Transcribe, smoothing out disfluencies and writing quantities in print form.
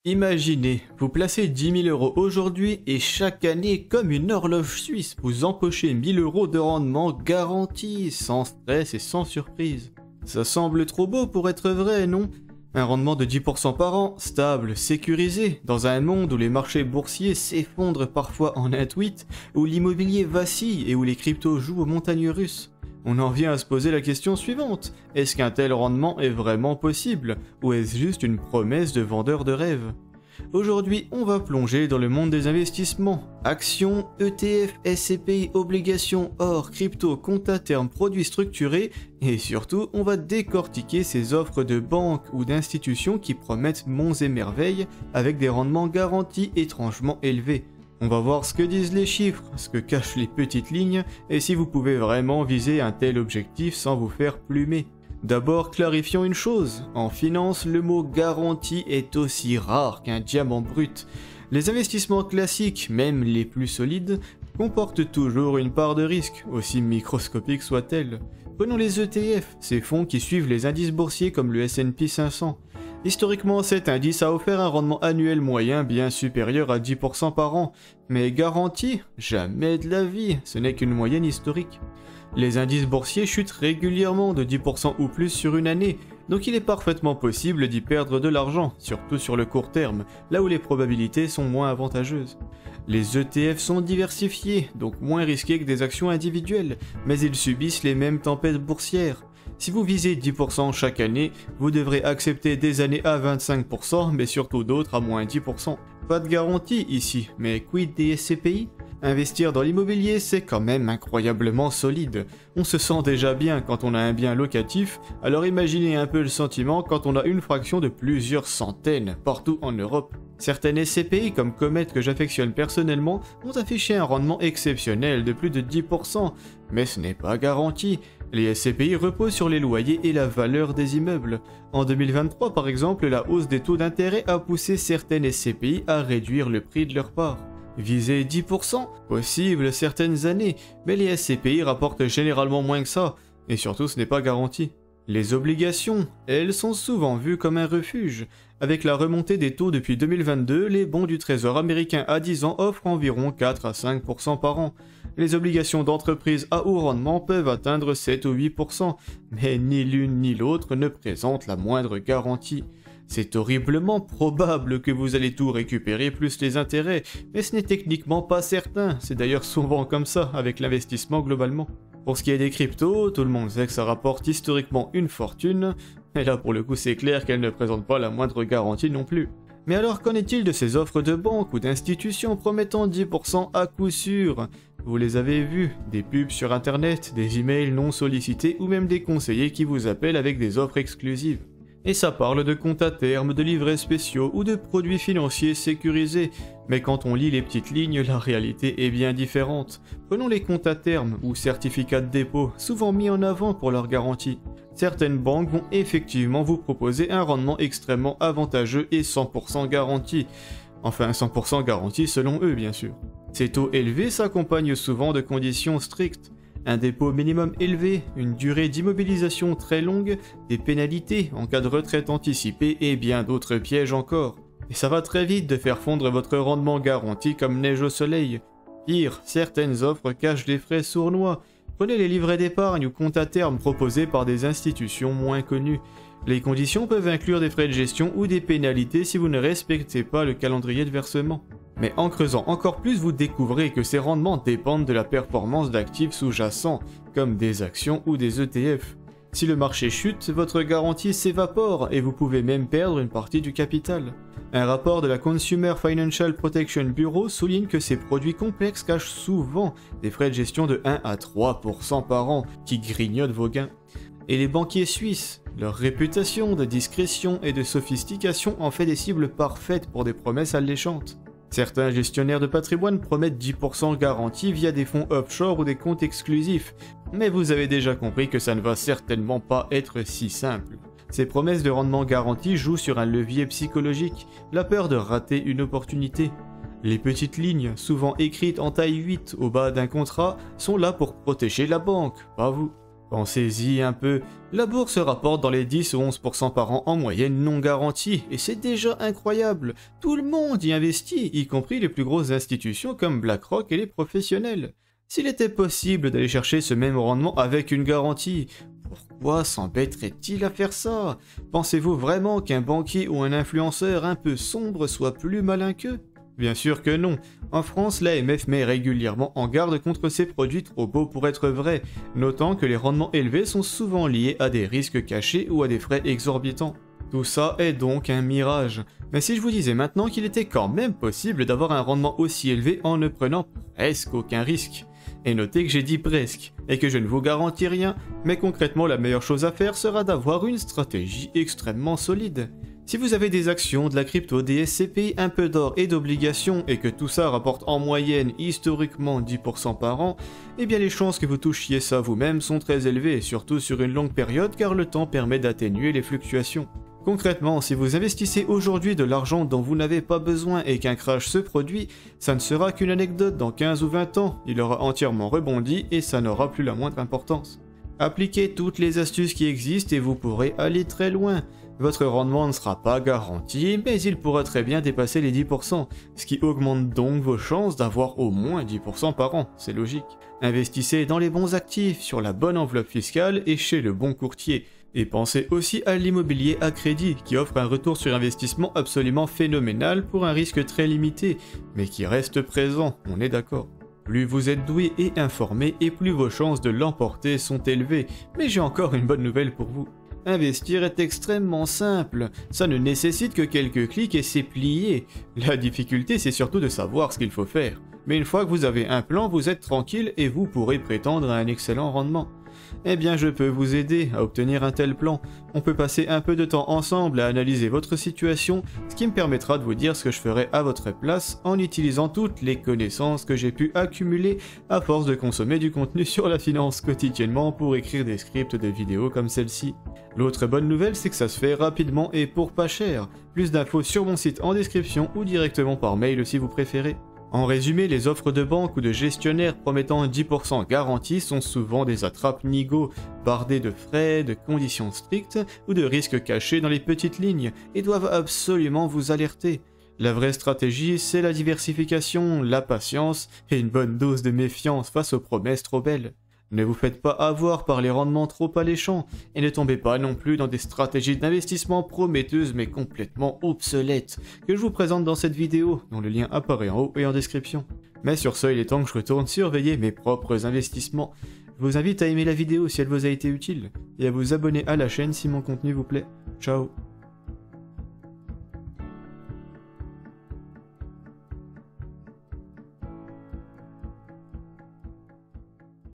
Imaginez, vous placez 10 000 euros aujourd'hui et chaque année, comme une horloge suisse, vous empochez 1000 euros de rendement garanti, sans stress et sans surprise. Ça semble trop beau pour être vrai, non? Un rendement de 10% par an, stable, sécurisé, dans un monde où les marchés boursiers s'effondrent parfois en un tweet, où l'immobilier vacille et où les cryptos jouent aux montagnes russes. On en vient à se poser la question suivante, est-ce qu'un tel rendement est vraiment possible, ou est-ce juste une promesse de vendeur de rêve? Aujourd'hui, on va plonger dans le monde des investissements. Actions, ETF, SCPI, obligations, or, crypto, compte à terme, produits structurés, et surtout, on va décortiquer ces offres de banques ou d'institutions qui promettent monts et merveilles avec des rendements garantis étrangement élevés. On va voir ce que disent les chiffres, ce que cachent les petites lignes, et si vous pouvez vraiment viser un tel objectif sans vous faire plumer. D'abord, clarifions une chose, en finance, le mot garantie est aussi rare qu'un diamant brut. Les investissements classiques, même les plus solides, comportent toujours une part de risque, aussi microscopique soit-elle. Prenons les ETF, ces fonds qui suivent les indices boursiers comme le S&P 500. Historiquement, cet indice a offert un rendement annuel moyen bien supérieur à 10% par an, mais garanti? Jamais de la vie, ce n'est qu'une moyenne historique. Les indices boursiers chutent régulièrement de 10% ou plus sur une année, donc il est parfaitement possible d'y perdre de l'argent, surtout sur le court terme, là où les probabilités sont moins avantageuses. Les ETF sont diversifiés, donc moins risqués que des actions individuelles, mais ils subissent les mêmes tempêtes boursières. Si vous visez 10% chaque année, vous devrez accepter des années à 25%, mais surtout d'autres à moins 10%. Pas de garantie ici, mais quid des SCPI? Investir dans l'immobilier, c'est quand même incroyablement solide. On se sent déjà bien quand on a un bien locatif, alors imaginez un peu le sentiment quand on a une fraction de plusieurs centaines partout en Europe. Certaines SCPI comme Comet que j'affectionne personnellement ont affiché un rendement exceptionnel de plus de 10%, mais ce n'est pas garanti. Les SCPI reposent sur les loyers et la valeur des immeubles. En 2023 par exemple, la hausse des taux d'intérêt a poussé certaines SCPI à réduire le prix de leur part. Viser 10%? Possible certaines années, mais les SCPI rapportent généralement moins que ça, et surtout ce n'est pas garanti. Les obligations, elles sont souvent vues comme un refuge. Avec la remontée des taux depuis 2022, les bons du Trésor américain à 10 ans offrent environ 4 à 5% par an. Les obligations d'entreprise à haut rendement peuvent atteindre 7 ou 8%, mais ni l'une ni l'autre ne présentent la moindre garantie. C'est horriblement probable que vous allez tout récupérer plus les intérêts, mais ce n'est techniquement pas certain, c'est d'ailleurs souvent comme ça avec l'investissement globalement. Pour ce qui est des cryptos, tout le monde sait que ça rapporte historiquement une fortune, et là pour le coup c'est clair qu'elles ne présentent pas la moindre garantie non plus. Mais alors qu'en est-il de ces offres de banques ou d'institutions promettant 10% à coup sûr? Vous les avez vus, des pubs sur internet, des emails non sollicités ou même des conseillers qui vous appellent avec des offres exclusives. Et ça parle de comptes à terme, de livrets spéciaux ou de produits financiers sécurisés. Mais quand on lit les petites lignes, la réalité est bien différente. Prenons les comptes à terme ou certificats de dépôt, souvent mis en avant pour leur garantie. Certaines banques vont effectivement vous proposer un rendement extrêmement avantageux et 100% garanti. Enfin 100% garanti selon eux bien sûr. Ces taux élevés s'accompagnent souvent de conditions strictes. Un dépôt minimum élevé, une durée d'immobilisation très longue, des pénalités en cas de retraite anticipée et bien d'autres pièges encore. Et ça va très vite de faire fondre votre rendement garanti comme neige au soleil. Pire, certaines offres cachent des frais sournois. Prenez les livrets d'épargne ou comptes à terme proposés par des institutions moins connues. Les conditions peuvent inclure des frais de gestion ou des pénalités si vous ne respectez pas le calendrier de versement. Mais en creusant encore plus, vous découvrez que ces rendements dépendent de la performance d'actifs sous-jacents, comme des actions ou des ETF. Si le marché chute, votre garantie s'évapore et vous pouvez même perdre une partie du capital. Un rapport de la Consumer Financial Protection Bureau souligne que ces produits complexes cachent souvent des frais de gestion de 1 à 3% par an qui grignotent vos gains. Et les banquiers suisses, leur réputation de discrétion et de sophistication en fait des cibles parfaites pour des promesses alléchantes. Certains gestionnaires de patrimoine promettent 10% garantie via des fonds offshore ou des comptes exclusifs, mais vous avez déjà compris que ça ne va certainement pas être si simple. Ces promesses de rendement garanti jouent sur un levier psychologique, la peur de rater une opportunité. Les petites lignes, souvent écrites en taille 8 au bas d'un contrat, sont là pour protéger la banque, pas vous. Pensez-y un peu, la bourse rapporte dans les 10 ou 11% par an en moyenne non garantie, et c'est déjà incroyable. Tout le monde y investit, y compris les plus grosses institutions comme BlackRock et les professionnels. S'il était possible d'aller chercher ce même rendement avec une garantie, pourquoi s'embêterait-il à faire ça? Pensez-vous vraiment qu'un banquier ou un influenceur un peu sombre soit plus malin qu'eux? Bien sûr que non. En France, l'AMF met régulièrement en garde contre ces produits trop beaux pour être vrais, notant que les rendements élevés sont souvent liés à des risques cachés ou à des frais exorbitants. Tout ça est donc un mirage. Mais si je vous disais maintenant qu'il était quand même possible d'avoir un rendement aussi élevé en ne prenant presque aucun risque? Et notez que j'ai dit presque, et que je ne vous garantis rien, mais concrètement la meilleure chose à faire sera d'avoir une stratégie extrêmement solide. Si vous avez des actions, de la crypto, des SCPI, un peu d'or et d'obligations, et que tout ça rapporte en moyenne historiquement 10% par an, eh bien les chances que vous touchiez ça vous-même sont très élevées, surtout sur une longue période car le temps permet d'atténuer les fluctuations. Concrètement, si vous investissez aujourd'hui de l'argent dont vous n'avez pas besoin et qu'un crash se produit, ça ne sera qu'une anecdote dans 15 ou 20 ans, il aura entièrement rebondi et ça n'aura plus la moindre importance. Appliquez toutes les astuces qui existent et vous pourrez aller très loin. Votre rendement ne sera pas garanti, mais il pourra très bien dépasser les 10%, ce qui augmente donc vos chances d'avoir au moins 10% par an, c'est logique. Investissez dans les bons actifs, sur la bonne enveloppe fiscale et chez le bon courtier. Et pensez aussi à l'immobilier à crédit, qui offre un retour sur investissement absolument phénoménal pour un risque très limité, mais qui reste présent, on est d'accord. Plus vous êtes doué et informé, et plus vos chances de l'emporter sont élevées, mais j'ai encore une bonne nouvelle pour vous. Investir est extrêmement simple, ça ne nécessite que quelques clics et c'est plié. La difficulté c'est surtout de savoir ce qu'il faut faire. Mais une fois que vous avez un plan, vous êtes tranquille et vous pourrez prétendre à un excellent rendement. Eh bien je peux vous aider à obtenir un tel plan. On peut passer un peu de temps ensemble à analyser votre situation, ce qui me permettra de vous dire ce que je ferai à votre place en utilisant toutes les connaissances que j'ai pu accumuler à force de consommer du contenu sur la finance quotidiennement pour écrire des scripts de vidéos comme celle-ci. L'autre bonne nouvelle c'est que ça se fait rapidement et pour pas cher. Plus d'infos sur mon site en description ou directement par mail si vous préférez. En résumé, les offres de banque ou de gestionnaires promettant 10% garantie sont souvent des attrape-nigo, bardées de frais, de conditions strictes ou de risques cachés dans les petites lignes et doivent absolument vous alerter. La vraie stratégie, c'est la diversification, la patience et une bonne dose de méfiance face aux promesses trop belles. Ne vous faites pas avoir par les rendements trop alléchants et ne tombez pas non plus dans des stratégies d'investissement prometteuses mais complètement obsolètes que je vous présente dans cette vidéo dont le lien apparaît en haut et en description. Mais sur ce, il est temps que je retourne surveiller mes propres investissements. Je vous invite à aimer la vidéo si elle vous a été utile et à vous abonner à la chaîne si mon contenu vous plaît. Ciao.